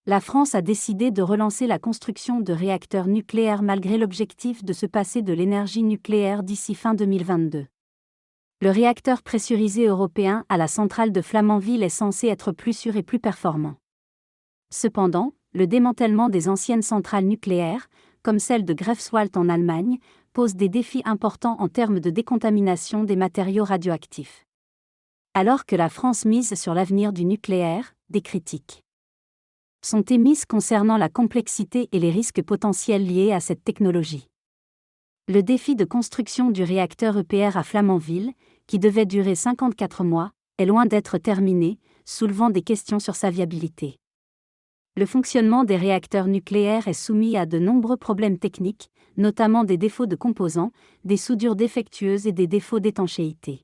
La France a décidé de relancer la construction de réacteurs nucléaires malgré l'objectif de se passer de l'énergie nucléaire d'ici fin 2022. Le réacteur pressurisé européen à la centrale de Flamanville est censé être plus sûr et plus performant. Cependant, le démantèlement des anciennes centrales nucléaires, comme celle de Greifswald en Allemagne, pose des défis importants en termes de décontamination des matériaux radioactifs. Alors que la France mise sur l'avenir du nucléaire, des critiques sont émises concernant la complexité et les risques potentiels liés à cette technologie. Le défi de construction du réacteur EPR à Flamanville, qui devait durer 54 mois, est loin d'être terminé, soulevant des questions sur sa viabilité. Le fonctionnement des réacteurs nucléaires est soumis à de nombreux problèmes techniques, notamment des défauts de composants, des soudures défectueuses et des défauts d'étanchéité.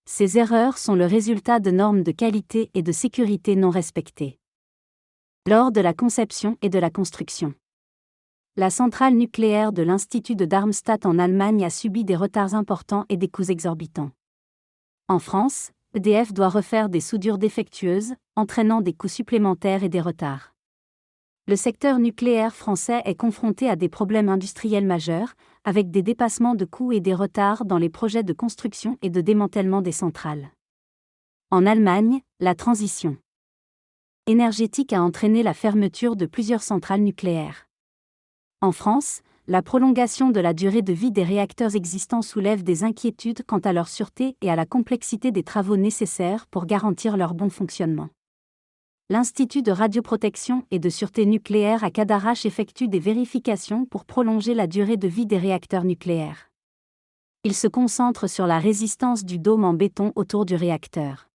Ces erreurs sont le résultat de normes de qualité et de sécurité non respectées lors de la conception et de la construction. La centrale nucléaire de l'Institut de Darmstadt en Allemagne a subi des retards importants et des coûts exorbitants. En France, EDF doit refaire des soudures défectueuses, entraînant des coûts supplémentaires et des retards. Le secteur nucléaire français est confronté à des problèmes industriels majeurs, avec des dépassements de coûts et des retards dans les projets de construction et de démantèlement des centrales. En Allemagne, la transition énergétique a entraîné la fermeture de plusieurs centrales nucléaires. En France, la prolongation de la durée de vie des réacteurs existants soulève des inquiétudes quant à leur sûreté et à la complexité des travaux nécessaires pour garantir leur bon fonctionnement. L'Institut de radioprotection et de sûreté nucléaire à Cadarache effectue des vérifications pour prolonger la durée de vie des réacteurs nucléaires. Il se concentre sur la résistance du dôme en béton autour du réacteur.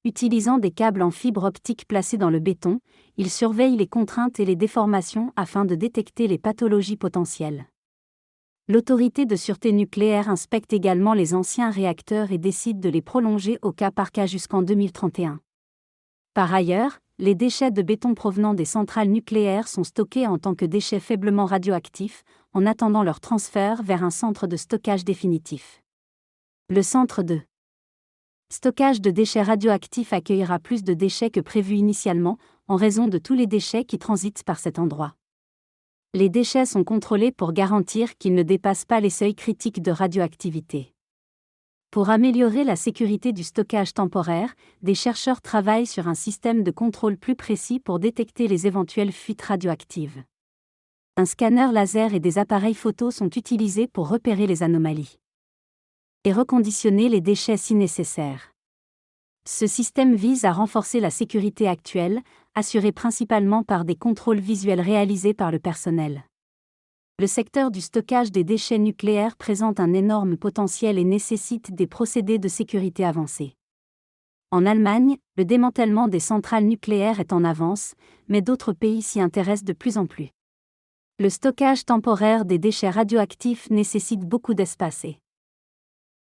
Utilisant des câbles en fibre optique placés dans le béton, il surveille les contraintes et les déformations afin de détecter les pathologies potentielles. L'autorité de sûreté nucléaire inspecte également les anciens réacteurs et décide de les prolonger au cas par cas jusqu'en 2031. Par ailleurs, les déchets de béton provenant des centrales nucléaires sont stockés en tant que déchets faiblement radioactifs, en attendant leur transfert vers un centre de stockage définitif. Le centre de stockage de déchets radioactifs accueillera plus de déchets que prévu initialement, en raison de tous les déchets qui transitent par cet endroit. Les déchets sont contrôlés pour garantir qu'ils ne dépassent pas les seuils critiques de radioactivité. Pour améliorer la sécurité du stockage temporaire, des chercheurs travaillent sur un système de contrôle plus précis pour détecter les éventuelles fuites radioactives. Un scanner laser et des appareils photo sont utilisés pour repérer les anomalies et reconditionner les déchets si nécessaire. Ce système vise à renforcer la sécurité actuelle, assurée principalement par des contrôles visuels réalisés par le personnel. Le secteur du stockage des déchets nucléaires présente un énorme potentiel et nécessite des procédés de sécurité avancés. En Allemagne, le démantèlement des centrales nucléaires est en avance, mais d'autres pays s'y intéressent de plus en plus. Le stockage temporaire des déchets radioactifs nécessite beaucoup d'espace et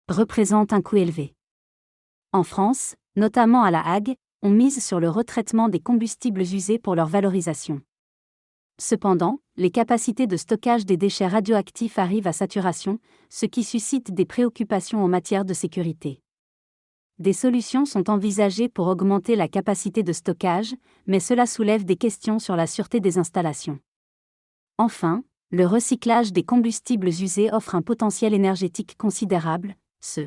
représente un coût élevé. En France, notamment à La Hague, on mise sur le retraitement des combustibles usés pour leur valorisation. Cependant, les capacités de stockage des déchets radioactifs arrivent à saturation, ce qui suscite des préoccupations en matière de sécurité. Des solutions sont envisagées pour augmenter la capacité de stockage, mais cela soulève des questions sur la sûreté des installations. Enfin, le recyclage des combustibles usés offre un potentiel énergétique considérable, ce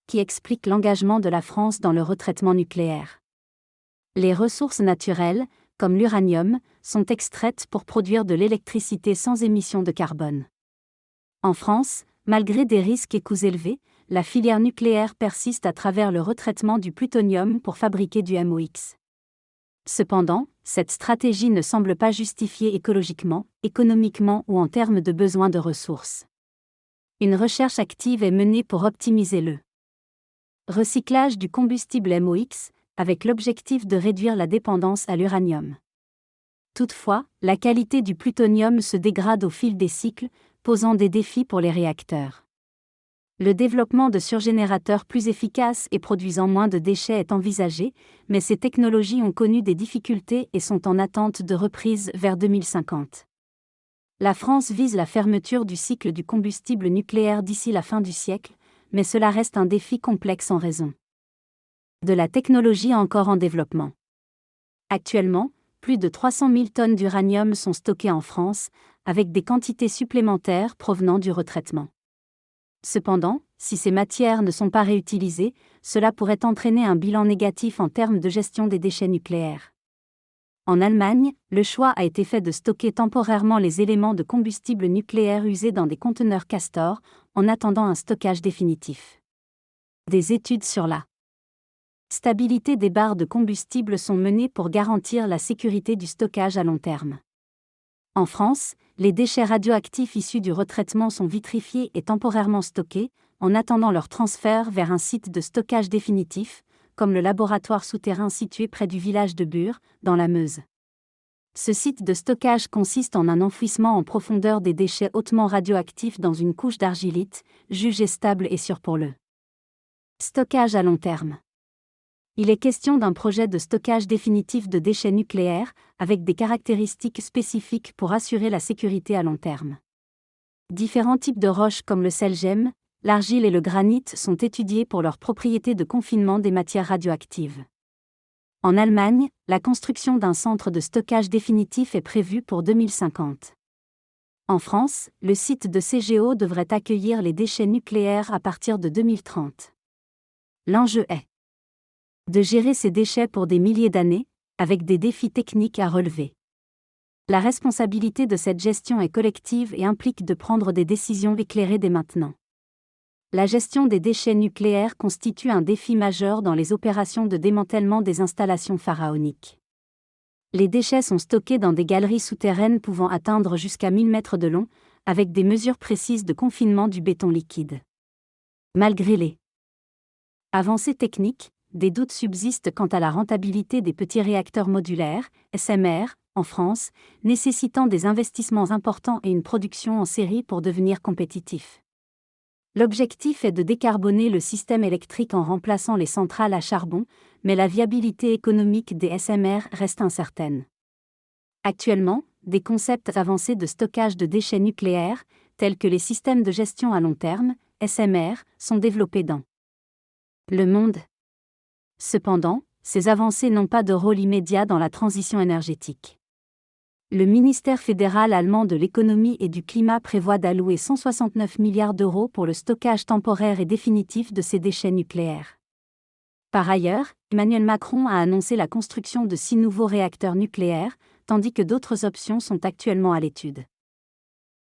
qui explique l'engagement de la France dans le retraitement nucléaire. Les ressources naturelles, comme l'uranium, sont extraites pour produire de l'électricité sans émission de carbone. En France, malgré des risques et coûts élevés, la filière nucléaire persiste à travers le retraitement du plutonium pour fabriquer du MOX. Cependant, cette stratégie ne semble pas justifiée écologiquement, économiquement ou en termes de besoin de ressources. Une recherche active est menée pour optimiser le recyclage du combustible MOX, avec l'objectif de réduire la dépendance à l'uranium. Toutefois, la qualité du plutonium se dégrade au fil des cycles, posant des défis pour les réacteurs. Le développement de surgénérateurs plus efficaces et produisant moins de déchets est envisagé, mais ces technologies ont connu des difficultés et sont en attente de reprise vers 2050. La France vise la fermeture du cycle du combustible nucléaire d'ici la fin du siècle, mais cela reste un défi complexe en raison de la technologie encore en développement. Actuellement, plus de 300 000 tonnes d'uranium sont stockées en France, avec des quantités supplémentaires provenant du retraitement. Cependant, si ces matières ne sont pas réutilisées, cela pourrait entraîner un bilan négatif en termes de gestion des déchets nucléaires. En Allemagne, le choix a été fait de stocker temporairement les éléments de combustible nucléaire usés dans des conteneurs Castor, en attendant un stockage définitif. Des études sur la stabilité des barres de combustible sont menées pour garantir la sécurité du stockage à long terme. En France, les déchets radioactifs issus du retraitement sont vitrifiés et temporairement stockés, en attendant leur transfert vers un site de stockage définitif, comme le laboratoire souterrain situé près du village de Bure, dans la Meuse. Ce site de stockage consiste en un enfouissement en profondeur des déchets hautement radioactifs dans une couche d'argilite, jugée stable et sûre pour le stockage à long terme. Il est question d'un projet de stockage définitif de déchets nucléaires, avec des caractéristiques spécifiques pour assurer la sécurité à long terme. Différents types de roches comme le sel-gemme, l'argile et le granit sont étudiés pour leurs propriétés de confinement des matières radioactives. En Allemagne, la construction d'un centre de stockage définitif est prévue pour 2050. En France, le site de CGO devrait accueillir les déchets nucléaires à partir de 2030. L'enjeu est de gérer ces déchets pour des milliers d'années, avec des défis techniques à relever. La responsabilité de cette gestion est collective et implique de prendre des décisions éclairées dès maintenant. La gestion des déchets nucléaires constitue un défi majeur dans les opérations de démantèlement des installations pharaoniques. Les déchets sont stockés dans des galeries souterraines pouvant atteindre jusqu'à 1000 mètres de long, avec des mesures précises de confinement du béton liquide. Malgré les avancées techniques, des doutes subsistent quant à la rentabilité des petits réacteurs modulaires, SMR, en France, nécessitant des investissements importants et une production en série pour devenir compétitifs. L'objectif est de décarboner le système électrique en remplaçant les centrales à charbon, mais la viabilité économique des SMR reste incertaine. Actuellement, des concepts avancés de stockage de déchets nucléaires, tels que les systèmes de gestion à long terme, SMR, sont développés dans le monde. Cependant, ces avancées n'ont pas de rôle immédiat dans la transition énergétique. Le ministère fédéral allemand de l'économie et du climat prévoit d'allouer 169 milliards d'euros pour le stockage temporaire et définitif de ces déchets nucléaires. Par ailleurs, Emmanuel Macron a annoncé la construction de 6 nouveaux réacteurs nucléaires, tandis que d'autres options sont actuellement à l'étude.